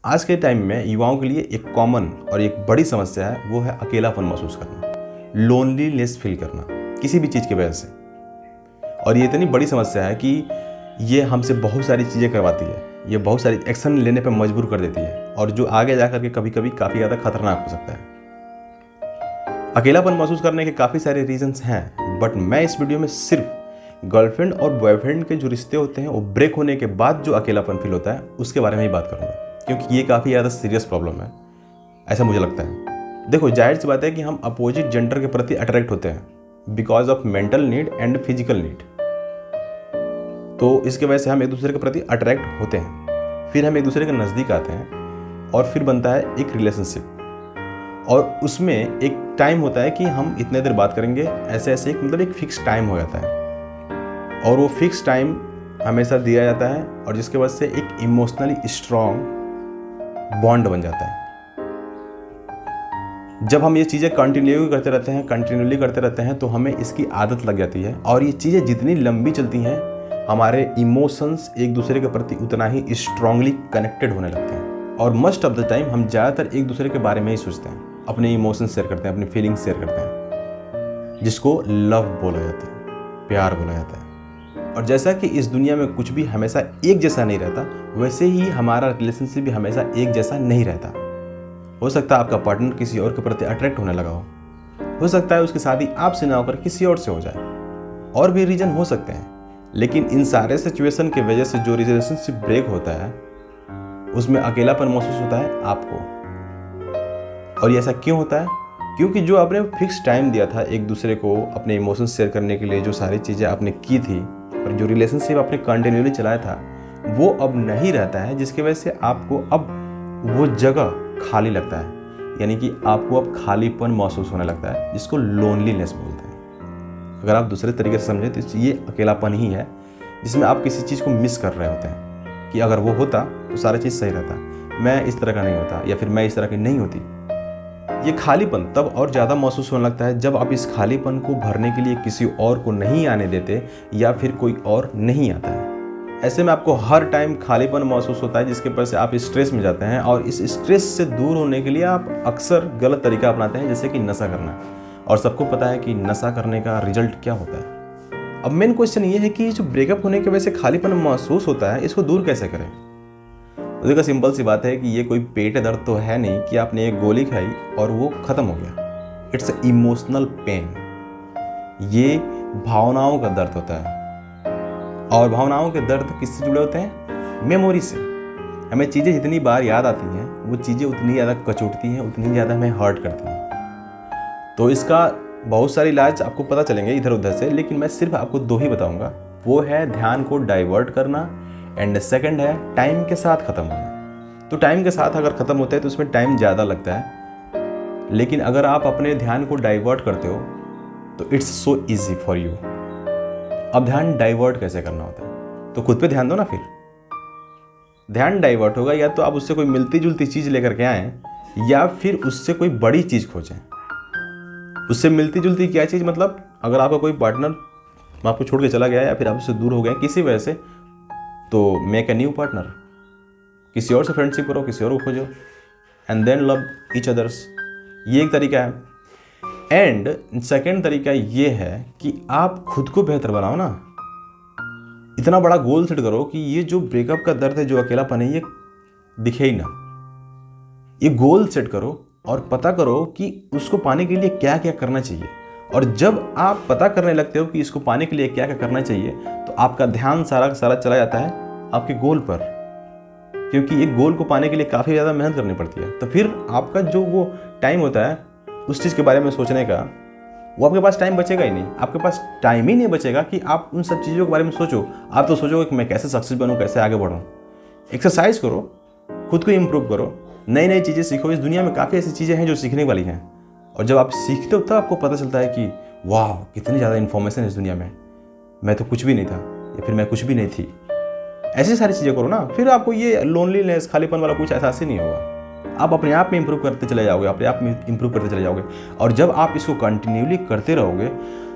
आज के टाइम में युवाओं के लिए एक कॉमन और एक बड़ी समस्या है, वो है अकेलापन महसूस करना, लोनलीनेस फील करना किसी भी चीज़ की वजह से। और ये इतनी बड़ी समस्या है कि ये हमसे बहुत सारी चीज़ें करवाती है, ये बहुत सारी एक्शन लेने पर मजबूर कर देती है और जो आगे जाकर के कभी कभी काफ़ी ज़्यादा खतरनाक हो सकता है। अकेलापन महसूस करने के काफ़ी सारे रीजंस हैं, बट मैं इस वीडियो में सिर्फ गर्लफ्रेंड और बॉयफ्रेंड के जो रिश्ते होते हैं वो ब्रेक होने के बाद जो अकेलापन फील होता है उसके बारे में ही बात करूँगा, क्योंकि ये काफ़ी ज़्यादा सीरियस प्रॉब्लम है, ऐसा मुझे लगता है। देखो, जाहिर सी बात है कि हम अपोजिट जेंडर के प्रति अट्रैक्ट होते हैं because of mental need and physical need. तो इसके वजह से हम एक दूसरे के प्रति अट्रैक्ट होते हैं, फिर हम एक दूसरे के नज़दीक आते हैं और फिर बनता है एक रिलेशनशिप। और उसमें एक टाइम होता है कि हम इतने देर बात करेंगे, ऐसे ऐसे एक फिक्स टाइम हो जाता है और वो फिक्स टाइम हमेशा दिया जाता है और जिसके वजह से एक इमोशनली स्ट्रॉन्ग बॉन्ड बन जाता है। जब हम ये चीज़ें कंटिन्यूली करते रहते हैं तो हमें इसकी आदत लग जाती है और ये चीज़ें जितनी लंबी चलती हैं हमारे इमोशंस एक दूसरे के प्रति उतना ही स्ट्रांगली कनेक्टेड होने लगते हैं। और मोस्ट ऑफ द टाइम हम ज़्यादातर एक दूसरे के बारे में ही सोचते हैं, अपने इमोशंस शेयर करते हैं, अपनी फीलिंग्स शेयर करते हैं, जिसको लव बोला जाता है, प्यार बोला जाता है। और जैसा कि इस दुनिया में कुछ भी हमेशा एक जैसा नहीं रहता, वैसे ही हमारा रिलेशनशिप भी हमेशा एक जैसा नहीं रहता। हो सकता है आपका पार्टनर किसी और के प्रति अट्रैक्ट होने लगा हो सकता है उसकी शादी आपसे ना होकर किसी और से हो जाए, और भी रीजन हो सकते हैं। लेकिन इन सारे सिचुएशन की वजह से जो रिलेशनशिप ब्रेक होता है उसमें अकेलापन महसूस होता है आपको। और ये ऐसा क्यों होता है? क्योंकि जो आपने फिक्स टाइम दिया था एक दूसरे को अपने इमोशंस शेयर करने के लिए, जो सारी चीज़ें आपने की थी और जो रिलेशनशिप आपने कंटिन्यूली चलाया था, वो अब नहीं रहता है, जिसकी वजह से आपको अब वो जगह खाली लगता है। यानी कि आपको अब खालीपन महसूस होने लगता है, जिसको लोनलीनेस बोलते हैं। अगर आप दूसरे तरीके से समझें तो ये अकेलापन ही है, जिसमें आप किसी चीज़ को मिस कर रहे होते हैं कि अगर वो होता तो सारा चीज़ सही रहता, मैं इस तरह का नहीं होता या फिर मैं इस तरह की नहीं होती। ये खालीपन तब और ज़्यादा महसूस होने लगता है जब आप इस खालीपन को भरने के लिए किसी और को नहीं आने देते या फिर कोई और नहीं आता है। ऐसे में आपको हर टाइम खालीपन महसूस होता है, जिसके वजह से आप स्ट्रेस में जाते हैं और इस स्ट्रेस से दूर होने के लिए आप अक्सर गलत तरीका अपनाते हैं, जैसे कि नशा करना। और सबको पता है कि नशा करने का रिजल्ट क्या होता है। अब मेन क्वेश्चन ये है कि जो ब्रेकअप होने की वजह से खालीपन महसूस होता है, इसको दूर कैसे करें? देखो, सिंपल सी बात है कि ये कोई पेट दर्द तो है नहीं कि आपने एक गोली खाई और वो ख़त्म हो गया। It's emotional pain. ये भावनाओं का दर्द होता है और भावनाओं के दर्द किससे जुड़े होते हैं? मेमोरी से। हमें चीज़ें जितनी बार याद आती हैं वो चीज़ें उतनी ज़्यादा कचोटती हैं, उतनी ज़्यादा हमें हर्ट करती हैं। तो इसका बहुत सारे इलाज आपको पता चलेंगे इधर उधर से, लेकिन मैं सिर्फ आपको दो ही बताऊंगा। वो है ध्यान को डाइवर्ट करना एंड सेकंड है टाइम के साथ ख़त्म होना। तो टाइम के साथ अगर ख़त्म होता है तो उसमें टाइम ज़्यादा लगता है, लेकिन अगर आप अपने ध्यान को डाइवर्ट करते हो तो it's so easy for you. अब ध्यान डाइवर्ट कैसे करना होता है? तो खुद पे ध्यान दो ना। फिर ध्यान डाइवर्ट होगा या तो आप उससे कोई मिलती जुलती चीज़ लेकर के आएँ या फिर उससे कोई बड़ी चीज़ खोजें। उससे मिलती जुलती क्या चीज़? मतलब अगर आपका कोई पार्टनर आपको छोड़ के चला गया या फिर आप उससे दूर हो गए किसी वजह से, तो मेक ए न्यू पार्टनर, किसी और से फ्रेंडशिप करो, किसी और को खोजो and then love each others. ये एक तरीका है। एंड सेकेंड तरीका ये है कि आप खुद को बेहतर बनाओ ना। इतना बड़ा गोल सेट करो कि ये जो ब्रेकअप का दर्द है, जो अकेलापन है, ये दिखे ही ना। ये गोल सेट करो और पता करो कि उसको पाने के लिए क्या क्या करना चाहिए। और जब आप पता करने लगते हो कि इसको पाने के लिए क्या क्या करना चाहिए, तो आपका ध्यान सारा का सारा चला जाता है आपके गोल पर, क्योंकि एक गोल को पाने के लिए काफ़ी ज़्यादा मेहनत करनी पड़ती है। तो फिर आपका जो वो टाइम होता है उस चीज़ के बारे में सोचने का, वो आपके पास टाइम बचेगा ही नहीं। आपके पास टाइम ही नहीं बचेगा कि आप उन सब चीज़ों के बारे में सोचो। आप तो सोचोगे कि मैं कैसे सक्सेस बनूँ, कैसे आगे बढ़ूँ। एक्सरसाइज करो, खुद को इम्प्रूव करो, नई नई चीज़ें सीखो। इस दुनिया में काफ़ी ऐसी चीज़ें हैं जो सीखने वाली हैं, और जब आप सीखते हो तब आपको पता चलता है कि वाह, कितनी ज़्यादा इन्फॉर्मेशन है इस दुनिया में, मैं तो कुछ भी नहीं था या फिर मैं कुछ भी नहीं थी। ऐसी सारी चीज़ें करो ना, फिर आपको ये लोनलीनेस, खालीपन वाला कुछ एहसास ही नहीं होगा। आप अपने आप में इंप्रूव करते चले जाओगे, अपने आप में इंप्रूव करते चले जाओगे। और जब आप इसको कंटिन्यूली करते रहोगे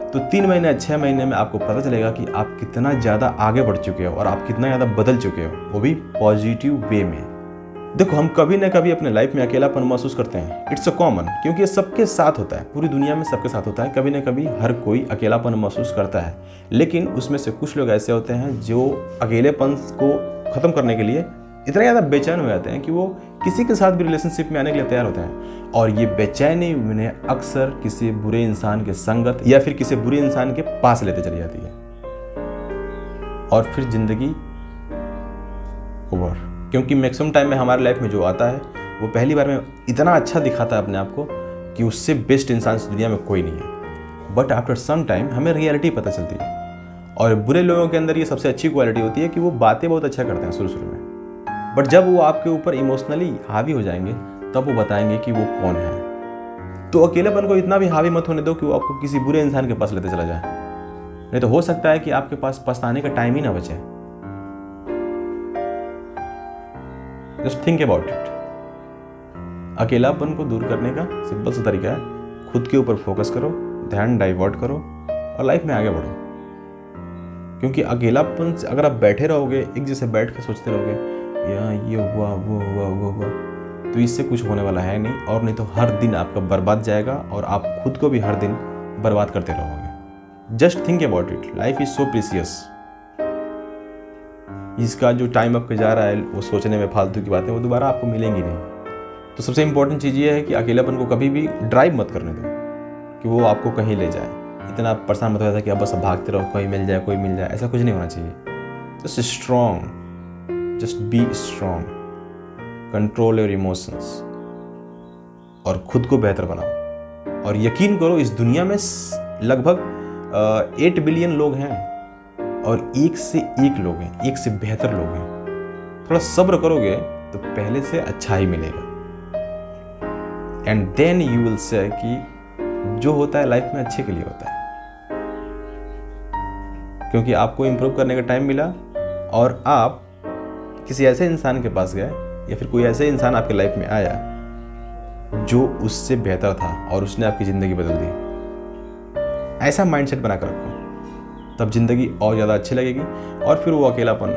तो 3 महीने 6 महीने में आपको पता चलेगा कि आप कितना ज़्यादा आगे बढ़ चुके हो और आप कितना ज़्यादा बदल चुके हो, वो भी पॉजिटिव वे में। देखो, हम कभी ना कभी अपने लाइफ में अकेलापन महसूस करते हैं। इट्स अ कॉमन, क्योंकि ये सबके साथ होता है, पूरी दुनिया में सबके साथ होता है। कभी ना कभी हर कोई अकेलापन महसूस करता है, लेकिन उसमें से कुछ लोग ऐसे होते हैं जो अकेलेपन को ख़त्म करने के लिए इतना ज़्यादा बेचैन हो जाते हैं कि वो किसी के साथ भी रिलेशनशिप में आने के लिए तैयार होते हैं। और ये बेचैनी उन्हें अक्सर किसी बुरे इंसान के संगत या फिर किसी बुरे इंसान के पास लेते चली जाती है, और फिर जिंदगी ओवर। क्योंकि मैक्सिमम टाइम में हमारे लाइफ में जो आता है वो पहली बार में इतना अच्छा दिखाता है अपने आप को कि उससे बेस्ट इंसान इस दुनिया में कोई नहीं है, बट आफ्टर सम टाइम हमें रियलिटी पता चलती है। और बुरे लोगों के अंदर ये सबसे अच्छी क्वालिटी होती है कि वो बातें बहुत अच्छा करते हैं शुरू में, बट जब वो आपके ऊपर इमोशनली हावी हो जाएंगे तब वो बताएंगे कि वो कौन है। तो अकेलेपन को इतना भी हावी मत होने दो कि वो आपको किसी बुरे इंसान के पास लेते चला जाए, नहीं तो हो सकता है कि आपके पास पछताने का टाइम ही ना बचे। Just think about it. अकेलापन को दूर करने का सिंपल सा तरीका है, खुद के ऊपर फोकस करो, ध्यान डाइवर्ट करो और लाइफ में आगे बढ़ो। क्योंकि अकेलापन से अगर आप बैठे रहोगे, एक जैसे बैठ कर सोचते रहोगे या ये हुआ वो हुआ वो हुआ, तो इससे कुछ होने वाला है नहीं, और नहीं तो हर दिन आपका बर्बाद जाएगा और आप खुद को भी हर दिन बर्बाद करते रहोगे। Just think about it, life is so precious. इसका जो टाइम आपका जा रहा है वो सोचने में फालतू की बातें, वो दोबारा आपको मिलेंगी नहीं। तो सबसे इंपॉर्टेंट चीज़ ये है कि अकेलापन को कभी भी ड्राइव मत करने दो कि वो आपको कहीं ले जाए। इतना परेशान मत हो जाता कि अब बस भागते रहो, कोई मिल जाए कोई मिल जाए, ऐसा कुछ नहीं होना चाहिए। Just strong, just be strong, control your emotions और खुद को बेहतर बनाओ। और यकीन करो, इस दुनिया में लगभग 8 बिलियन लोग हैं और एक से एक लोग हैं, एक से बेहतर लोग हैं। थोड़ा सब्र करोगे तो पहले से अच्छा ही मिलेगा। And then you will say कि जो होता है लाइफ में अच्छे के लिए होता है, क्योंकि आपको इंप्रूव करने का टाइम मिला और आप किसी ऐसे इंसान के पास गए या फिर कोई ऐसे इंसान आपके लाइफ में आया जो उससे बेहतर था और उसने आपकी ज़िंदगी बदल दी। ऐसा माइंडसेट बना कर रखो, तब ज़िंदगी और ज़्यादा अच्छी लगेगी और फिर वो अकेलापन